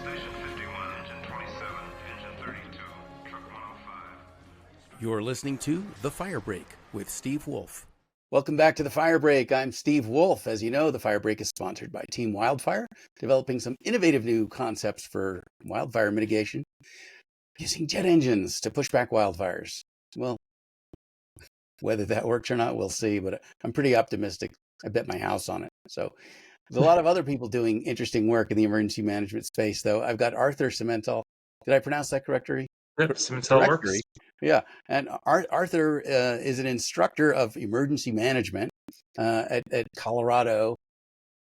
Station 51, engine 27, engine 32, truck 105. You're listening to The Fire Break with Steve Wolf. Welcome back to The Fire Break. I'm Steve Wolf. As you know, The Fire Break is sponsored by Team Wildfire, developing some innovative new concepts for wildfire mitigation using jet engines to push back wildfires. Well, whether that works or not, we'll see, but I'm pretty optimistic. I bet my house on it. So there's a lot of other people doing interesting work in the emergency management space, though. I've got Arthur Simental. Did I pronounce that correctly? Yep, Simental works. Yeah, and Arthur is an instructor of emergency management at Colorado.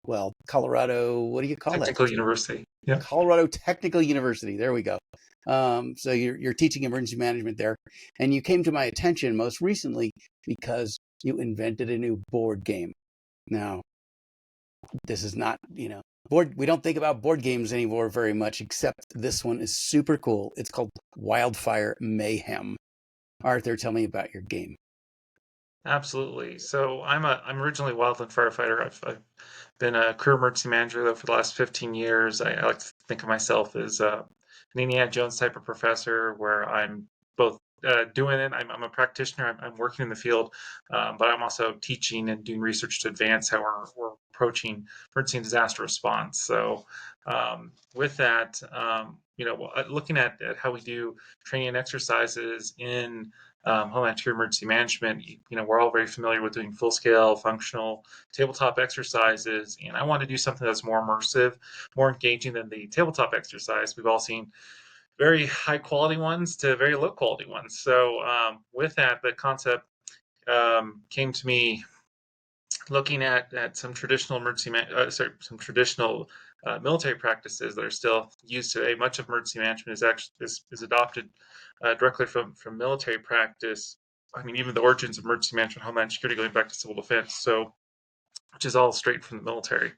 Well, Colorado, what do you call Technical that? University. Yeah. Colorado Technical University. There we go. So you're teaching emergency management there, and you came to my attention most recently because you invented a new board game. Now, this is not, board. We don't think about board games anymore very much, except this one is super cool. It's called Wildfire Mayhem. Arthur, tell me about your game. Absolutely. So I'm originally a wildland firefighter. I've been a career emergency manager though for the last 15 years. I like to think of myself as an Indiana Jones type of professor, where I'm both doing it. I'm a practitioner. I'm working in the field, but I'm also teaching and doing research to advance how we're approaching emergency and disaster response. So with that, looking at how we do training and exercises in Homeland Security Emergency Management, we're all very familiar with doing full-scale, functional tabletop exercises, and I want to do something that's more immersive, more engaging than the tabletop exercise. We've all seen very high-quality ones to very low-quality ones. So with that, the concept came to me looking at some traditional military practices that are still used today. Much of emergency management is adopted directly from military practice. I mean, even the origins of emergency management, homeland security, going back to civil defense. So, which is all straight from the military.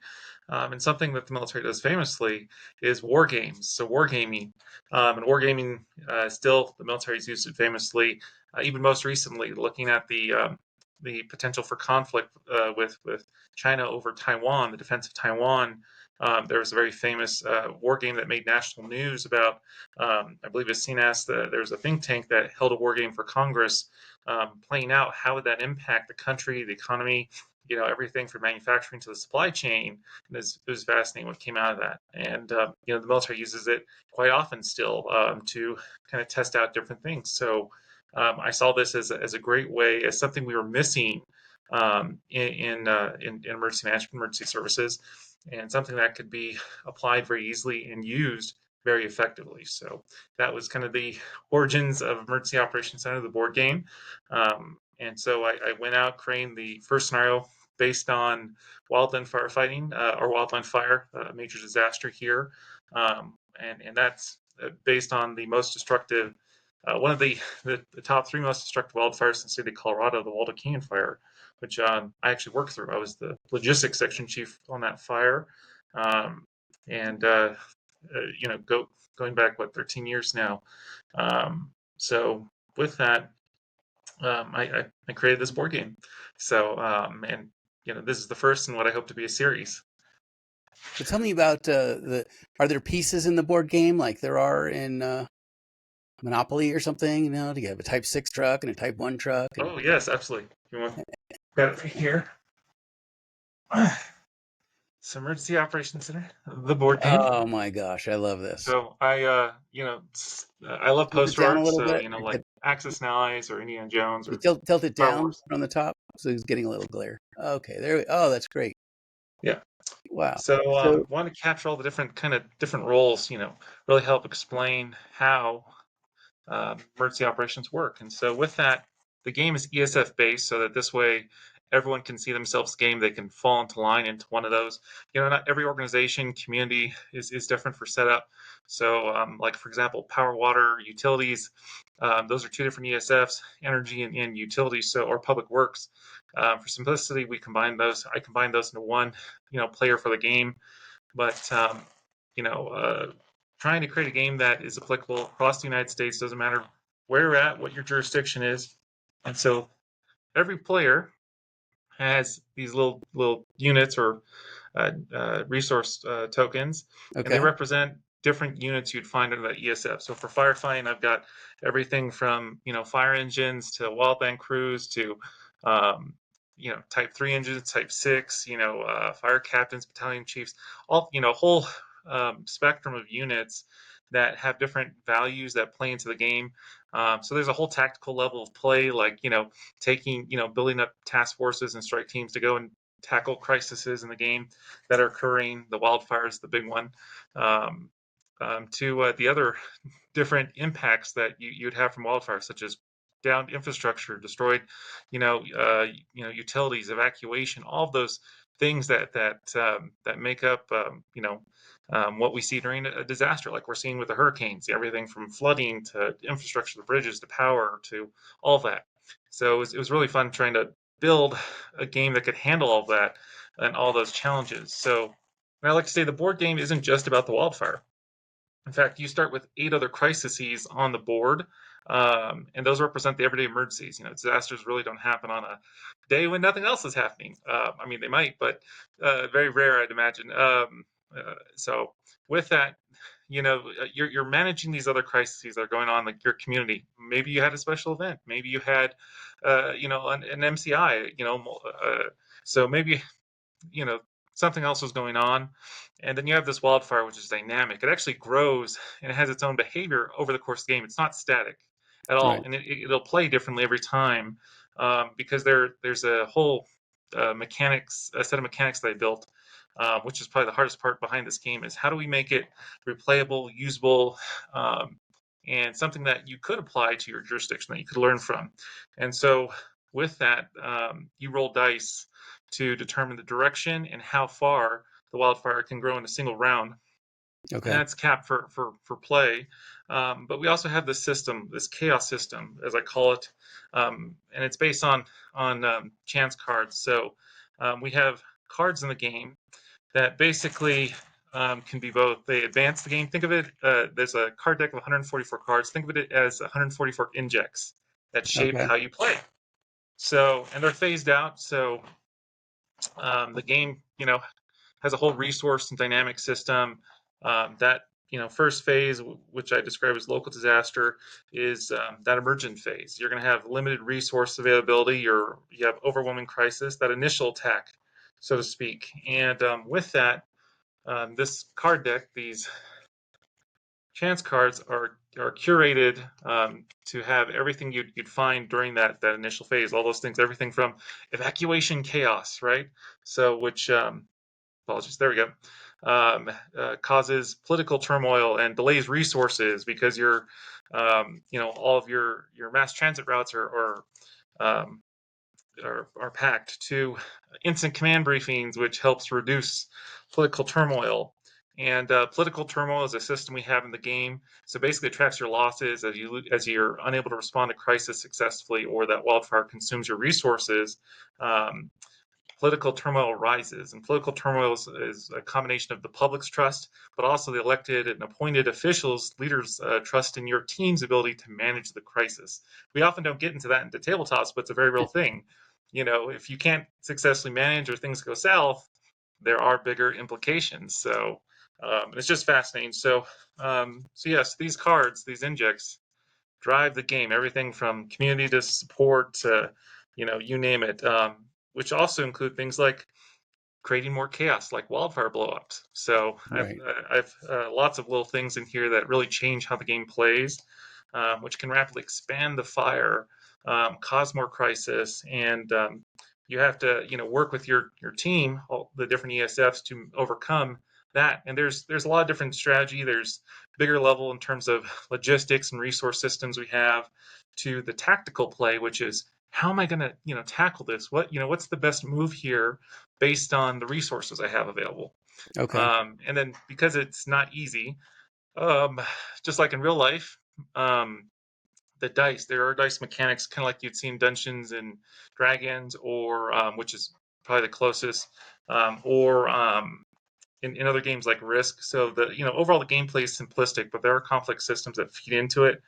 And something that the military does famously is war games. So wargaming, and wargaming still the military's used it famously. Even most recently, looking at the potential for conflict with China over Taiwan, the defense of Taiwan. There was a very famous war game that made national news about, I believe it's CNS, there was a think tank that held a war game for Congress, playing out how would that impact the country, the economy, everything from manufacturing to the supply chain. And it was fascinating what came out of that. And, the military uses it quite often still to kind of test out different things. So I saw this as a great way, as something we were missing in emergency management, emergency services, and something that could be applied very easily and used very effectively. So that was kind of the origins of Emergency Operations Center, the board game. And so I went out creating the first scenario based on wildland firefighting or wildland fire, major disaster here. And that's based on the most destructive, one of the top three most destructive wildfires in the state of Colorado, the Waldo Canyon fire, which I actually worked through. I was the logistics section chief on that fire. Going back, 13 years now. So with that, I created this board game. So, this is the first in what I hope to be a series. So tell me about are there pieces in the board game like there are in Monopoly or something? Do you have a Type 6 truck and a Type 1 truck? Oh, yes, absolutely. You want got it right here. So Emergency Operations Center, the board game. Oh my gosh, I love this. So I love poster art. So bit. like Axis and Allies or Indiana Jones. Or tilt it down on the top, so he's getting a little glare. Okay, there. Oh, that's great. Yeah. Wow. So want to capture all the different roles. Really help explain how emergency operations work. And so with that, the game is ESF-based, so that this way everyone can see themselves game. They can fall into line into one of those. Not every organization, community is different for setup. So like, for example, power, water, utilities, those are two different ESFs, energy and utilities, or public works. For simplicity, we combine those. I combine those into one, player for the game. But, trying to create a game that is applicable across the United States, doesn't matter where you're at, what your jurisdiction is. And so every player has these little units or resource tokens, and they represent different units you'd find under that ESF. So for firefighting, I've got everything from, fire engines to wildland crews to, type 3 engines, type 6, fire captains, battalion chiefs, all, whole spectrum of units that have different values that play into the game. So there's a whole tactical level of play, like, building up task forces and strike teams to go and tackle crises in the game that are occurring. The wildfire is the big one. To the other different impacts that you'd have from wildfire, such as downed infrastructure, destroyed, utilities, evacuation, all of those things that make up, what we see during a disaster, like we're seeing with the hurricanes, everything from flooding to infrastructure, the bridges, to power, to all of that. So it was really fun trying to build a game that could handle all of that and all those challenges. So I like to say the board game isn't just about the wildfire. In fact, you start with 8 other crises on the board, and those represent the everyday emergencies. Disasters really don't happen on a day when nothing else is happening. I mean, they might, but very rare, I'd imagine. So with that, you're managing these other crises that are going on, like your community. Maybe you had a special event. Maybe you had, an MCI. So maybe, something else was going on. And then you have this wildfire, which is dynamic. It actually grows and it has its own behavior over the course of the game. It's not static at all. Right. And it'll play differently every time, because there's a whole a set of mechanics that I built, which is probably the hardest part behind this game, is how do we make it replayable, usable, and something that you could apply to your jurisdiction, that you could learn from. And so with that, you roll dice to determine the direction and how far the wildfire can grow in a single round. Okay. And that's capped for play. But we also have this system, this chaos system, as I call it, and it's based on chance cards. So we have cards in the game that basically can be both. They advance the game. Think of it, there's a card deck of 144 cards. Think of it as 144 injects that shape Okay. how you play. So, and they're phased out. So the game, has a whole resource and dynamic system. That, first phase, which I describe as local disaster, is that emergent phase. You're going to have limited resource availability. You have overwhelming crisis, that initial attack, so to speak. And with that, this card deck, these chance cards are curated to have everything you'd find during that initial phase. All those things, everything from evacuation chaos, right? So, which apologies, there we go. Causes political turmoil and delays resources because all of your mass transit routes are packed, to instant command briefings, which helps reduce political turmoil. And political turmoil is a system we have in the game. So basically, it tracks your losses as you're unable to respond to crisis successfully, or that wildfire consumes your resources. Political turmoil rises, and political turmoil is a combination of the public's trust, but also the elected and appointed officials, leaders' trust in your team's ability to manage the crisis. We often don't get into that into tabletops, but it's a very real thing. If you can't successfully manage, or things go south, there are bigger implications. So it's just fascinating. So yes, these cards, these injects, drive the game. Everything from community to support to, you name it. Which also include things like creating more chaos, like wildfire blowups. So Right. I've lots of little things in here that really change how the game plays, which can rapidly expand the fire, cause more crisis, and you have to work with your team, all the different ESFs, to overcome that. And there's a lot of different strategy. There's bigger level in terms of logistics and resource systems we have, to the tactical play, which is, how am I going to, tackle this? What's the best move here based on the resources I have available? Okay. And then, because it's not easy, just like in real life, the dice, there are dice mechanics, kind of like you'd see in Dungeons and Dragons, or which is probably the closest, or in other games like Risk. So overall the gameplay is simplistic, but there are complex systems that feed into it.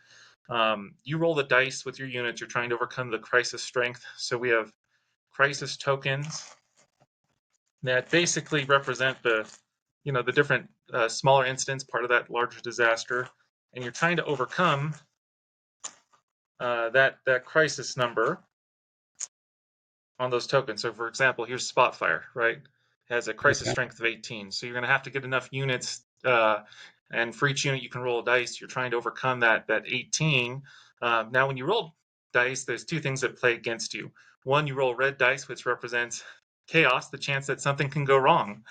You roll the dice with your units. You're trying to overcome the crisis strength. So we have crisis tokens that basically represent the the different smaller incidents, part of that larger disaster, and you're trying to overcome that crisis number on those tokens. So, for example, here's Spot Fire, right? It has a crisis Okay. strength of 18. So you're going to have to get enough units, and for each unit you can roll a dice. You're trying to overcome that 18. Now, when you roll dice, there's two things that play against you. One, you roll red dice, which represents chaos, the chance that something can go wrong.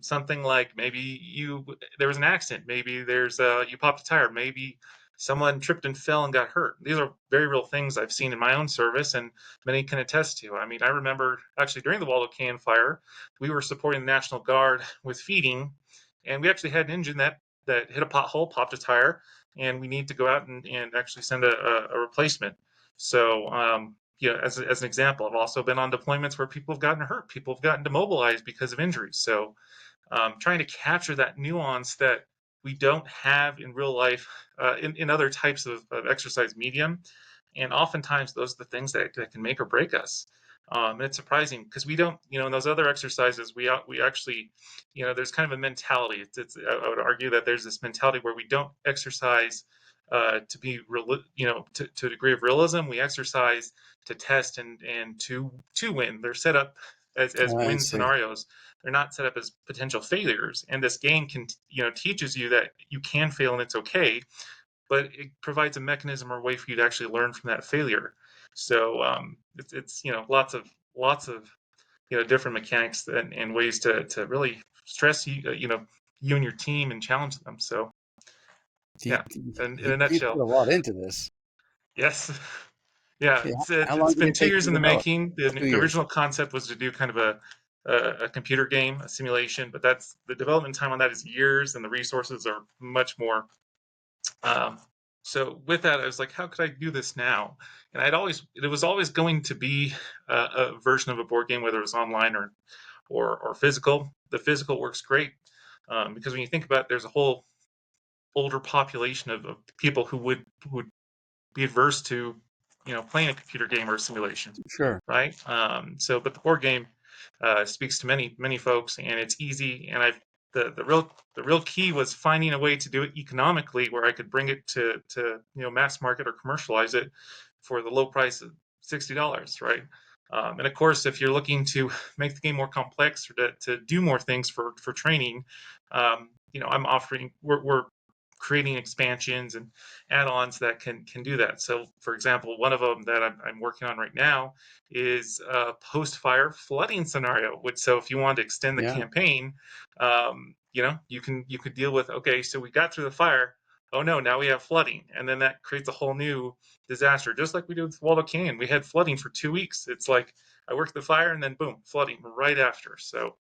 Something like maybe there was an accident, maybe you popped a tire, maybe someone tripped and fell and got hurt. These are very real things I've seen in my own service, and many can attest to. I mean, I remember actually during the Waldo Canyon fire, we were supporting the National Guard with feeding, and we actually had an engine that hit a pothole, popped a tire, and we need to go out and actually send a replacement. So, as an example, I've also been on deployments where people have gotten hurt, people have gotten demobilized because of injuries. So, trying to capture that nuance that we don't have in real life, in other types of exercise medium. And oftentimes those are the things that can make or break us. And it's surprising because we don't, in those other exercises, we actually, there's kind of a mentality. I would argue that there's this mentality where we don't exercise to be real, to a degree of realism. We exercise to test and to win. They're set up as I win see. scenarios. They're not set up as potential failures. And this game can, teaches you that you can fail and it's okay, but it provides a mechanism or a way for you to actually learn from that failure. So it's lots of different mechanics and ways to really stress you and your team and challenge them. So yeah, in a You put nutshell, a lot into this. yes. Yeah, Yeah. How it's long did been it 2 take years to in the develop? making. The 2 years. original concept was to do kind of a computer game, a simulation, but that's the development time on that is years, and the resources are much more. Um, so with that, I was like, how could I do this now? And it was always going to be a version of a board game, whether it was online or physical. The physical works great, because when you think about it, there's a whole older population of people who would be adverse to playing a computer game or a simulation, Sure. right? But the board game speaks to many folks, and it's easy. And the real key was finding a way to do it economically, where I could bring it to mass market or commercialize it for the low price of $60, right? And of course, if you're looking to make the game more complex or to do more things for training, I'm offering we're creating expansions and add-ons that can do that. So, for example, one of them that I'm working on right now is a post-fire flooding scenario. So if you want to extend the Yeah. campaign, you could deal with, okay, so we got through the fire. Oh no, now we have flooding, and then that creates a whole new disaster. Just like we did with Waldo Canyon, we had flooding for 2 weeks. It's like I worked the fire, and then boom, flooding right after. So,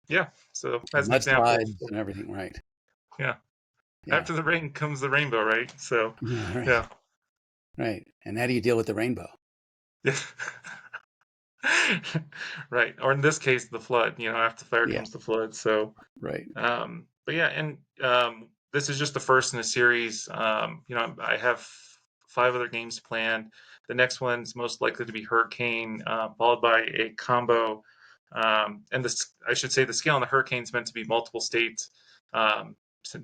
yeah. So as an example, Mudslides and everything, right? yeah. Yeah. After the rain comes the rainbow, right? So, Yeah. Right. yeah. Right. And how do you deal with the rainbow? Yeah. Right. Or in this case, the flood. After the fire Yeah. comes the flood. So, Right. but yeah, and this is just the first in a series. I have 5 other games planned. The next one's most likely to be Hurricane, followed by a combo. And I should say, the scale on the Hurricane's meant to be multiple states,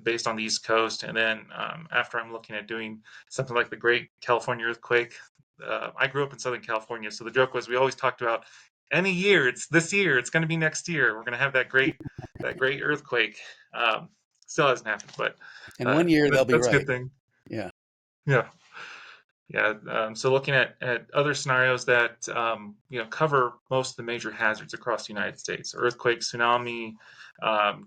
based on the East Coast. And then after, I'm looking at doing something like the Great California Earthquake. I grew up in Southern California, so the joke was we always talked about any year. It's this year. It's going to be next year. We're going to have that great earthquake. Still hasn't happened, but And 1 year they'll be that's a right. good thing. Yeah. Yeah. Yeah. So looking at other scenarios that cover most of the major hazards across the United States: earthquake, tsunami,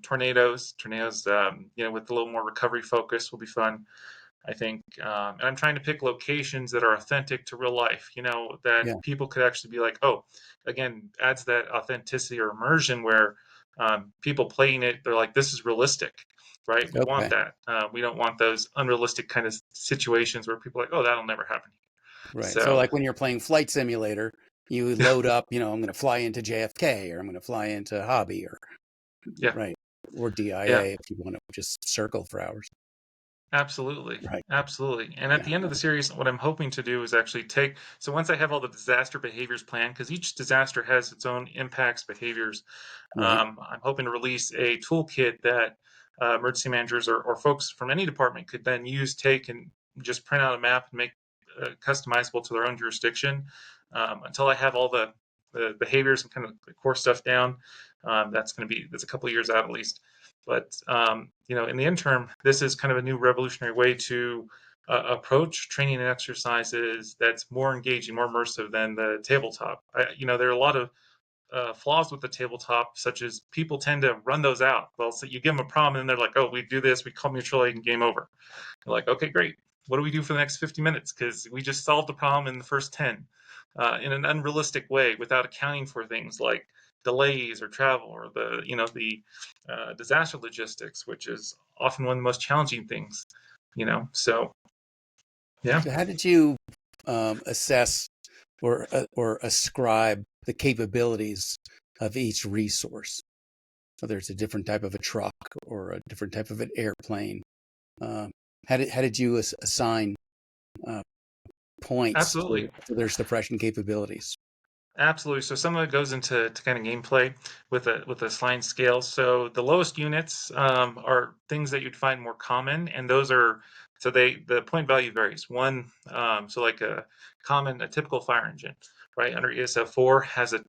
tornadoes. Tornadoes, with a little more recovery focus, will be fun, I think. And I'm trying to pick locations that are authentic to real life. That Yeah. people could actually be like, oh, again, adds that authenticity or immersion where people playing it, they're like, this is realistic. Right? We want Okay. that. We don't want those unrealistic kind of situations where people are like, oh, that'll never happen. Right. So So, like when you're playing Flight Simulator, you load up, I'm going to fly into JFK, or I'm going to fly into Hobby, or yeah, right, or yeah, DIA if you want to just circle for hours. Absolutely. Right. Absolutely. And at Yeah. the end of the series, what I'm hoping to do is actually so once I have all the disaster behaviors planned, because each disaster has its own impacts, behaviors, Right. I'm hoping to release a toolkit that emergency managers or folks from any department could then use, take, and just print out a map and make customizable to their own jurisdiction. Until I have all the behaviors and kind of the core stuff down, that's a couple of years out at least. But in the interim, this is kind of a new revolutionary way to approach training and exercises that's more engaging, more immersive than the tabletop. There are a lot of flaws with the tabletop, such as people tend to run those out. Well, so you give them a problem, and they're like, "Oh, we do this, we call mutual aid, and game over." You're like, "Okay, great. What do we do for the next 50 minutes? Because we just solved the problem in the first 10 in an unrealistic way, without accounting for things like delays or travel or the disaster logistics, which is often one of the most challenging things. So yeah. So how did you assess or ascribe the capabilities of each resource? Whether it's a different type of a truck or a different type of an airplane. Um, how did you assign uh, points Absolutely. to their suppression capabilities? Absolutely. So some of it goes into kind of gameplay with a sliding scale. So the lowest units are things that you'd find more common, and those are so the point value varies. One, so like a typical fire engine, right? Under ESF-4 has a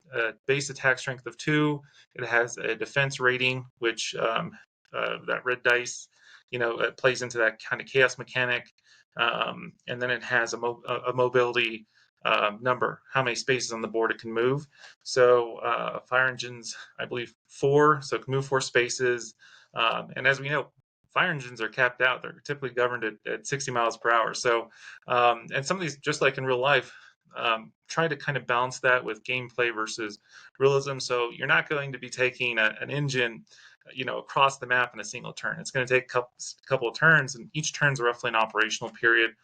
base attack strength of 2. It has a defense rating, which that red dice, it plays into that kind of chaos mechanic, and then it has a mobility number, how many spaces on the board it can move. So fire engines, I believe 4, so it can move 4 spaces. And as we know, fire engines are capped out. They're typically governed at 60 miles per hour. So, and some of these, just like in real life, try to kind of balance that with gameplay versus realism. So you're not going to be taking an engine, across the map in a single turn. It's going to take a couple of turns, and each turn's roughly an operational period.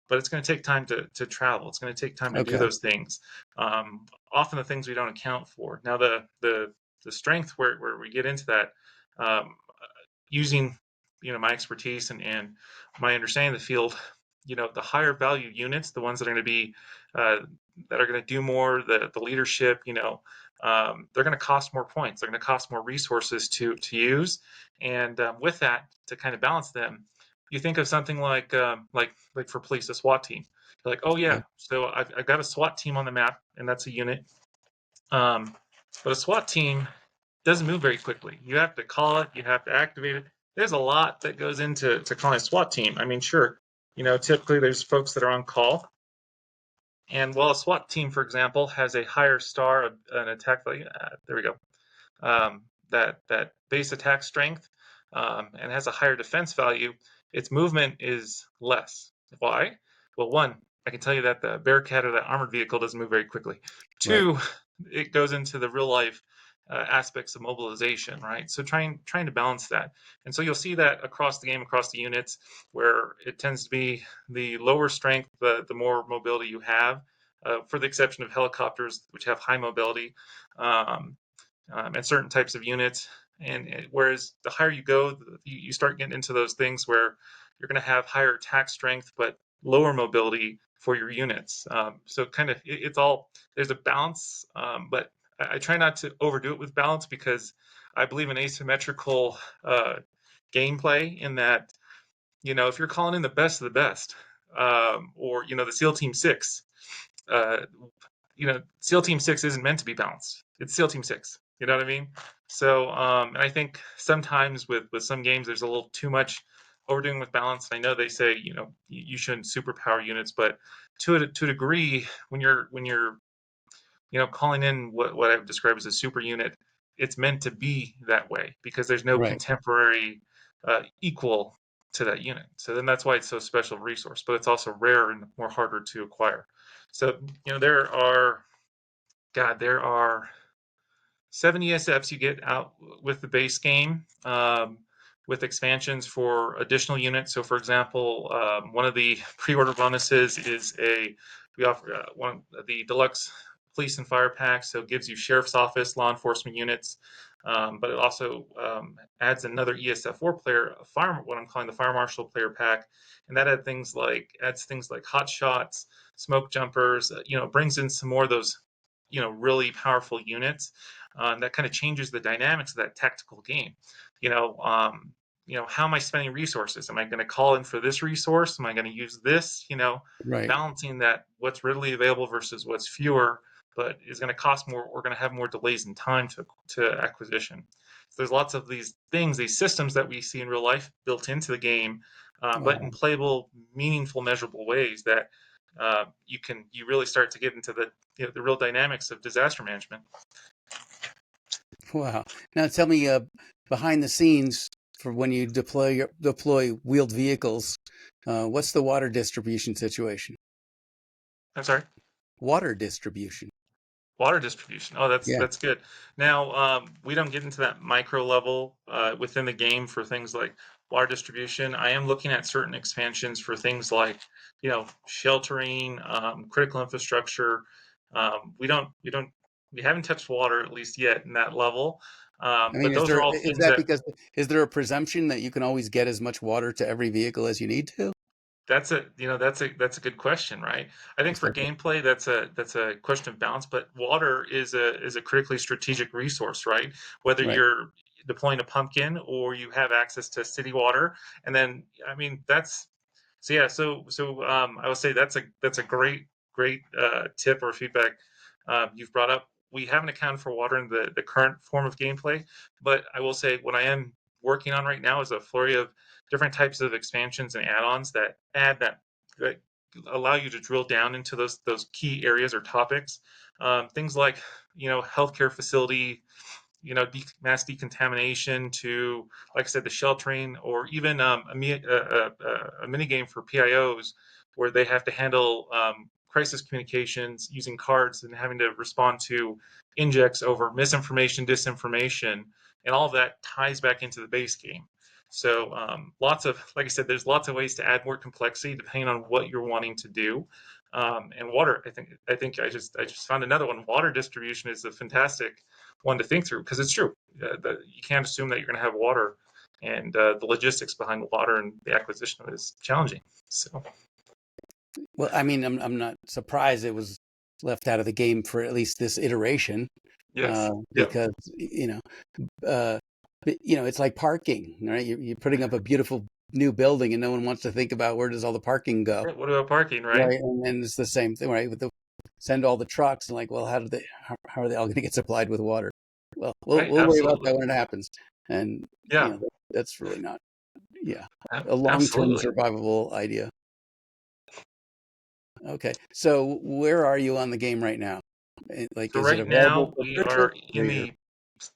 But it's going to take time to travel. It's going to take time to do Okay. those things. Often the things we don't account for. Now the strength where we get into that, using my expertise and my understanding of the field, the higher value units, the ones that are going to be that are going to do more, the leadership, they're going to cost more points. They're going to cost more resources to use, and with that, to kind of balance them, you think of something like for police, a SWAT team. You're like, oh Yeah. yeah, so I've got a SWAT team on the map, and that's a unit. Um, but a SWAT team doesn't move very quickly. You have to call it, you have to activate it. There's a lot that goes into calling a SWAT team. I mean, sure, typically there's folks that are on call, and while a SWAT team, for example, has a higher star, an attack value, there we go, that base attack strength, and has a higher defense value, its movement is less. Why? Well, one, I can tell you that the Bearcat or the armored vehicle doesn't move very quickly. Right. Two, it goes into the real life aspects of mobilization, right? So trying to balance that, and so you'll see that across the game, across the units, where it tends to be the lower strength, the more mobility you have, for the exception of helicopters, which have high mobility. And certain types of units. And whereas the higher you go, you start getting into those things where you're going to have higher attack strength, but lower mobility for your units. So kind of it's all, there's a balance, but I try not to overdo it with balance, because I believe in asymmetrical gameplay, in that, if you're calling in the best of the best, or, the SEAL Team 6, uh, SEAL Team 6 isn't meant to be balanced. It's SEAL Team 6. You know what I mean? So, and I think sometimes with some games, there's a little too much overdoing with balance. I know they say, you shouldn't superpower units, but to a degree, when you're calling in what I would describe as a super unit, it's meant to be that way, because there's no Right. contemporary equal to that unit. So then that's why it's so special resource, but it's also rare and more harder to acquire. So, there are 7 ESFs you get out with the base game, with expansions for additional units. So, for example, one of the pre-order bonuses is we offer one of the deluxe police and fire packs. So it gives you sheriff's office, law enforcement units. but it also adds another ESF4 player, what I'm calling the Fire Marshal player pack, and that adds things like hot shots, smoke jumpers. Brings in some more of those, really powerful units. That kind of changes the dynamics of that tactical game. You know, um, how am I spending resources? Am I going to call in for this resource? Am I going to use this? Right. Balancing that what's readily available versus what's fewer, but is going to cost more. We're going to have more delays in time to acquisition. So there's lots of these things, these systems that we see in real life built into the game, but in Wow. playable, meaningful, measurable ways that you really start to get into the real dynamics of disaster management. Wow. Now tell me, behind the scenes for when you deploy wheeled vehicles, what's the water distribution situation? I'm sorry. Water distribution. Water distribution. Oh, that's Yeah. that's good. Now, we don't get into that micro level within the game for things like water distribution. I am looking at certain expansions for things like, sheltering, critical infrastructure. We haven't touched water at least yet in that level. I mean, But those are all is things that that because is there a presumption that you can always get as much water to every vehicle as you need to? that's a good question, right? I think It's for like, gameplay, that's a question of balance. But water is a critically strategic resource, right? Whether right. you're deploying a pumpkin or you have access to city water, and then I mean that's so yeah. So I would say that's a great tip or feedback you've brought up. We haven't accounted for water in the current form of gameplay, but I will say what I am working on right now is a flurry of different types of expansions and add-ons that allow you to drill down into those key areas or topics. Things like healthcare facility, mass decontamination to, like I said, the sheltering, or even a mini game for PIOs where they have to handle crisis communications using cards and having to respond to injects over misinformation, disinformation, and all of that ties back into the base game. So like I said, there's lots of ways to add more complexity depending on what you're wanting to do. And water, I think I just found another one. Water distribution is a fantastic one to think through because it's true. You can't assume that you're going to have water, and the logistics behind water and the acquisition of it is challenging. So Well, I mean, I'm not surprised it was left out of the game for at least this iteration, yes, yep. because uh, it's like parking, right? You're putting up a beautiful new building, and no one wants to think about where does all the parking go, What about parking, right? right? And then it's the same thing, right? Send all the trucks, and like, well, how are they all going to get supplied with water? Well, we'll Right, we'll worry about absolutely. that when it happens, and Yeah, that's really not, yeah, a long-term absolutely. survivable idea. Okay, so where are you on the game right now? Like, So is it right available now for we purchase? are in the.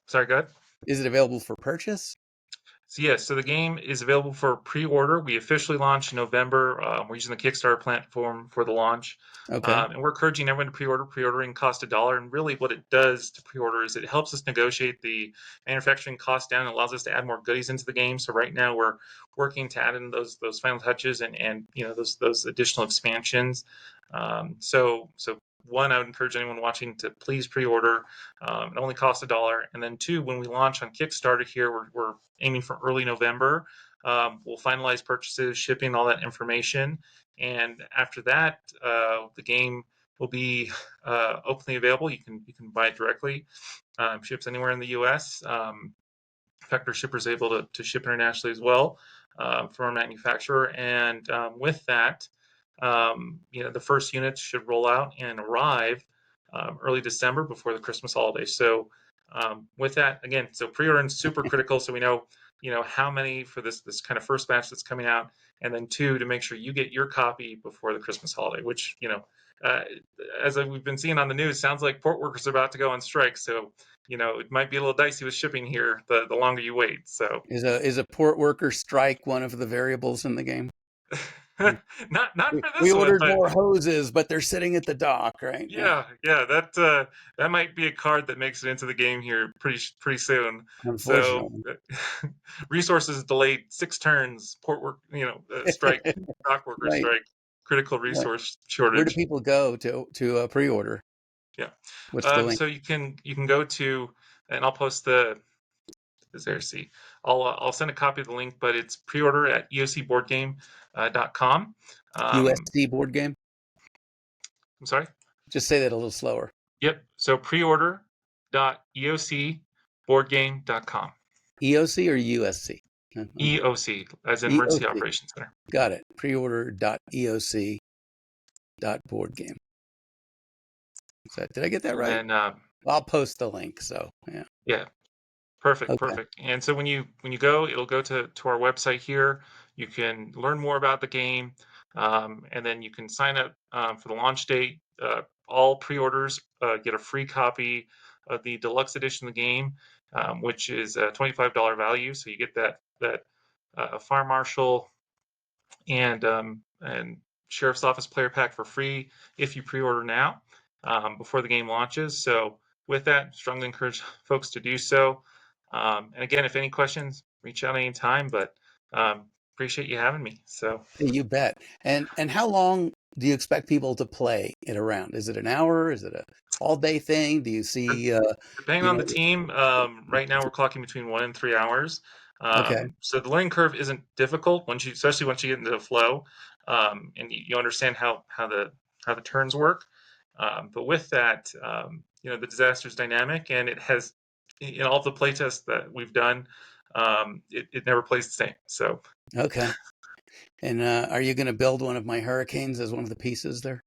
Sorry, go ahead. Is it available for purchase? So yes, so the game is available for pre-order. We officially launched in November. We're using the Kickstarter platform for the launch, Okay. and we're encouraging everyone to pre-order. Pre-ordering costs $1, and really what it does to pre-order is it helps us negotiate the manufacturing cost down and allows us to add more goodies into the game. So right now we're working to add in those final touches and those additional expansions. So one, I would encourage anyone watching to please pre-order. It only costs $1, and then two, when we launch on Kickstarter here, we're aiming for early November. We'll finalize purchases, shipping, all that information, and after that, the game will be openly available. You can buy it directly. Ships anywhere in the U.S. In fact, our shipper is able to ship internationally as well from our manufacturer. And with that, the first units should roll out and arrive early December before the Christmas holidays. So with that, again, so pre-ordering is super critical. So we know how many for this kind of first batch that's coming out, and then two, to make sure you get your copy before the Christmas holiday. Which uh, as we've been seeing on the news, sounds like port workers are about to go on strike. So it might be a little dicey with shipping here the longer you wait. So Is a port worker strike one of the variables in the game? not for We this one, ordered but more hoses, but they're sitting at the dock, right? Yeah, yeah, that might be a card that makes it into the game here pretty soon. So unfortunately. resources delayed 6 turns. Port work, strike, dock worker Right, strike, critical right. resource Where do shortage. people go to pre-order? Yeah. What's the link? So you can go to, and I'll post the is there. See, I'll send a copy of the link, but it's pre-order at eocboardgame.com. USC board game. I'm sorry. Just say that a little slower. Yep. So preorder.eocboardgame.com. EOC or USC? EOC, as in Emergency EOC. Operations Center. Got it. Preorder.eoc.boardgame. Did I get that right? And I'll post the link. So yeah. yeah, perfect, Okay. perfect. And so when you go, it'll go to our website here. You can learn more about the game, and then you can sign up for the launch date. All pre-orders get a free copy of the deluxe edition of the game, which is a $25 value. So you get that fire marshal and sheriff's office player pack for free if you pre-order now before the game launches. So with that, strongly encourage folks to do so. And again, if any questions, reach out anytime. But appreciate you having me. So You bet. And how long do you expect people to play it around? Is it an hour? Is it a all day thing? Do you see? depending You on know, the team, right now we're clocking between 1 and 3 hours. okay. So the learning curve isn't difficult especially once you get into the flow, and you understand how the turns work. But with that, the disaster is dynamic, and it has in all the playtests that we've done, it never plays the same. So Okay. And are you going to build one of my hurricanes as one of the pieces there?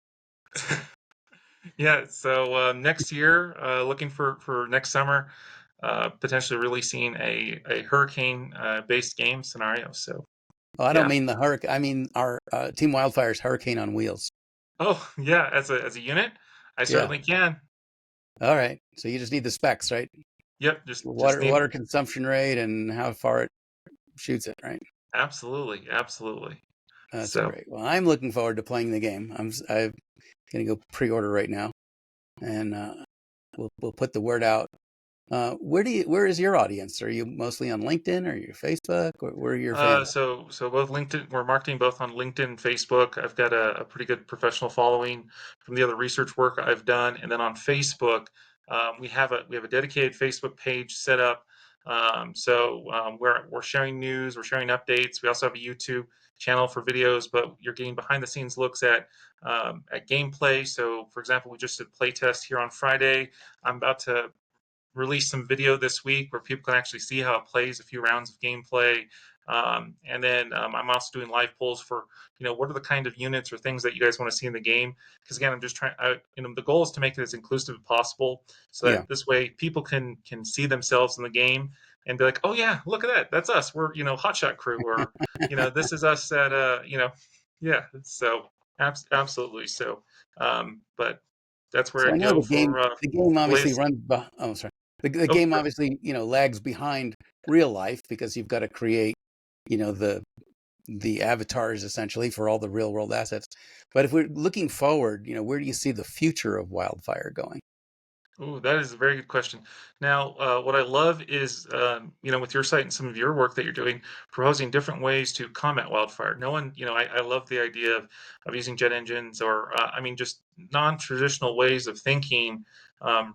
yeah. So next year, looking for next summer, potentially releasing a hurricane based game scenario. So Oh, I don't yeah. mean the hurricane. I mean our Team Wildfire's Hurricane on Wheels. Oh yeah, as a unit, I Yeah. certainly can. All right. So you just need the specs, right? Yep, just Water need water consumption rate and how far it shoots it, right? absolutely. That's So great. Well, I'm looking forward to playing the game. I'm going to go pre-order right now, and we'll put the word out. Where is your audience? Are you mostly on LinkedIn or your Facebook? Where are your fans? so both LinkedIn, we're marketing both on LinkedIn and Facebook. I've got a pretty good professional following from the other research work I've done, and then on Facebook, we have a dedicated Facebook page set up. We're sharing news, we're sharing updates. We also have a YouTube channel for videos, but you're getting behind the scenes looks at gameplay. So, for example, we just did play test here on Friday. I'm about to release some video this week where people can actually see how it plays, a few rounds of gameplay. And then I'm also doing live polls for, what are the kind of units or things that you guys want to see in the game? Because again, I'm just trying, the goal is to make it as inclusive as possible so Yeah. that this way people can see themselves in the game and be like, oh yeah, look at that. That's us. We're, hotshot crew, or, this is us at, yeah. So absolutely. So, but that's where So I I'd know go the game the obviously latest. runs. Oh, sorry. The Oh, game sure. obviously lags behind real life because you've got to create the avatars essentially for all the real world assets. But if we're looking forward, where do you see the future of Wildfire going? Ooh, that is a very good question. Now, what I love is, with your site and some of your work that you're doing, proposing different ways to combat wildfire. No one, I love the idea of using jet engines or, just non-traditional ways of thinking.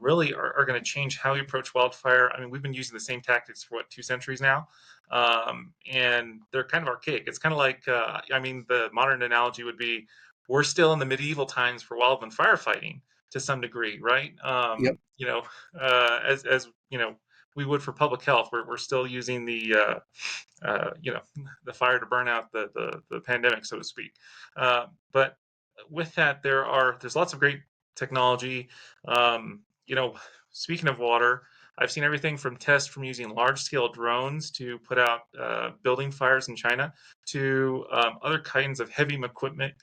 Really are going to change how we approach wildfire. I mean, we've been using the same tactics for 2 centuries now, and they're kind of archaic. It's kind of like, the modern analogy would be, we're still in the medieval times for wildland firefighting to some degree, right? Yep. As we would for public health. We're still using the fire to burn out the pandemic, so to speak. But with that, there's lots of great technology. Speaking of water, I've seen everything from tests from using large scale drones to put out building fires in China to other kinds of heavy equipment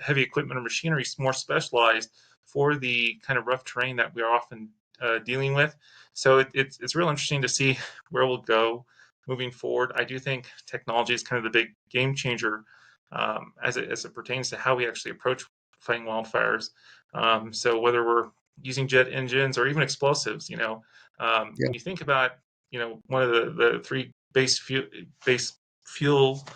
or machinery more specialized for the kind of rough terrain that we are often dealing with. So it's real interesting to see where we'll go moving forward. I do think technology is kind of the big game changer as it pertains to how we actually approach fighting wildfires. So whether we're using jet engines or even explosives, Yeah. when you think about, one of the three base fuel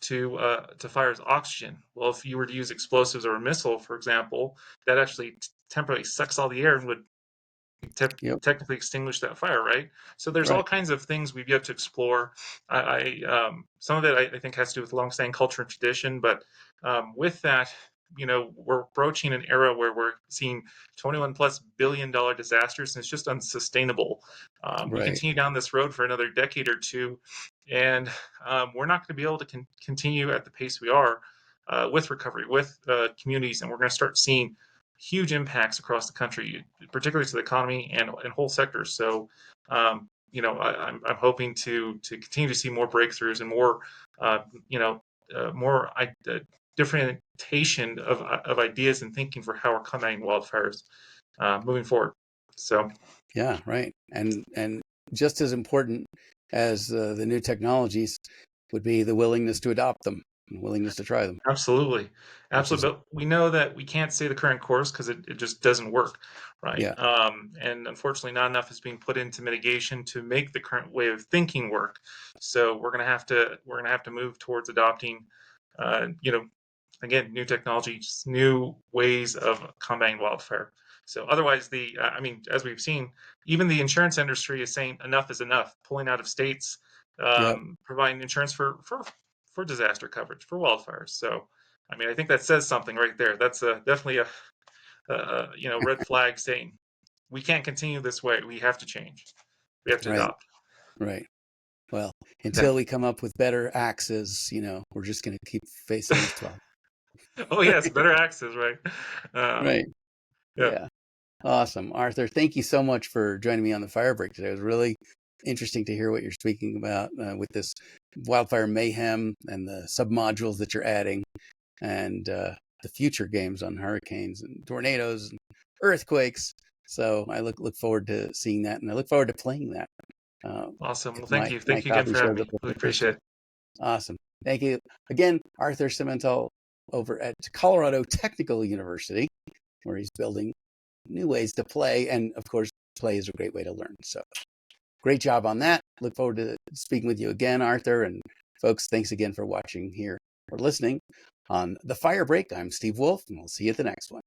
to fire is oxygen. Well, if you were to use explosives or a missile, for example, that actually temporarily sucks all the air and would Yep. technically extinguish that fire, right? So there's all Right. kinds of things we've yet to explore. Some of it I think has to do with longstanding culture and tradition, but with that, we're broaching an era where we're seeing 21 plus billion-dollar disasters, and it's just unsustainable. We Right. continue down this road for another decade or two, and we're not going to be able to continue at the pace we are with recovery, with communities, and we're going to start seeing huge impacts across the country, particularly to the economy and whole sectors. So, I'm hoping to continue to see more breakthroughs and more, more differentiation of ideas and thinking for how we're combating wildfires moving forward. So, Yeah. Right. And just as important as the new technologies would be the willingness to adopt them, and willingness to try them, absolutely, which is, absolutely. But we know that we can't stay the current course because it just doesn't work, right? yeah. And unfortunately, not enough is being put into mitigation to make the current way of thinking work. So we're gonna have to move towards adopting, uh, you know, again, new technologies, new ways of combating wildfire. So otherwise, as we've seen, even the insurance industry is saying enough is enough, pulling out of states, Yep. providing insurance for disaster coverage for wildfires. So, I think that says something right there. That's definitely a red flag saying we can't continue this way. We have to change. We have to Right. adopt. Right. Well, Yeah. until we come up with better axes, we're just going to keep facing this problem. Oh yes, better access, right? Right. Yeah. Yeah. Awesome. Arthur, thank you so much for joining me on the fire break today. It was really interesting to hear what you're speaking about with this Wildfire Mayhem and the submodules that you're adding, and the future games on hurricanes and tornadoes and earthquakes. So I look forward to seeing that, and I look forward to playing that. Awesome. Well, thank My you. my Thank you again copy for having shows me. up with Really the first appreciate one. it. Awesome. Thank you again, Arthur Simental over at Colorado Technical University, where he's building new ways to play. And of course, play is a great way to learn. So great job on that. Look forward to speaking with you again, Arthur. And folks, thanks again for watching here or listening on The Fire Break. I'm Steve Wolf, and we'll see you at the next one.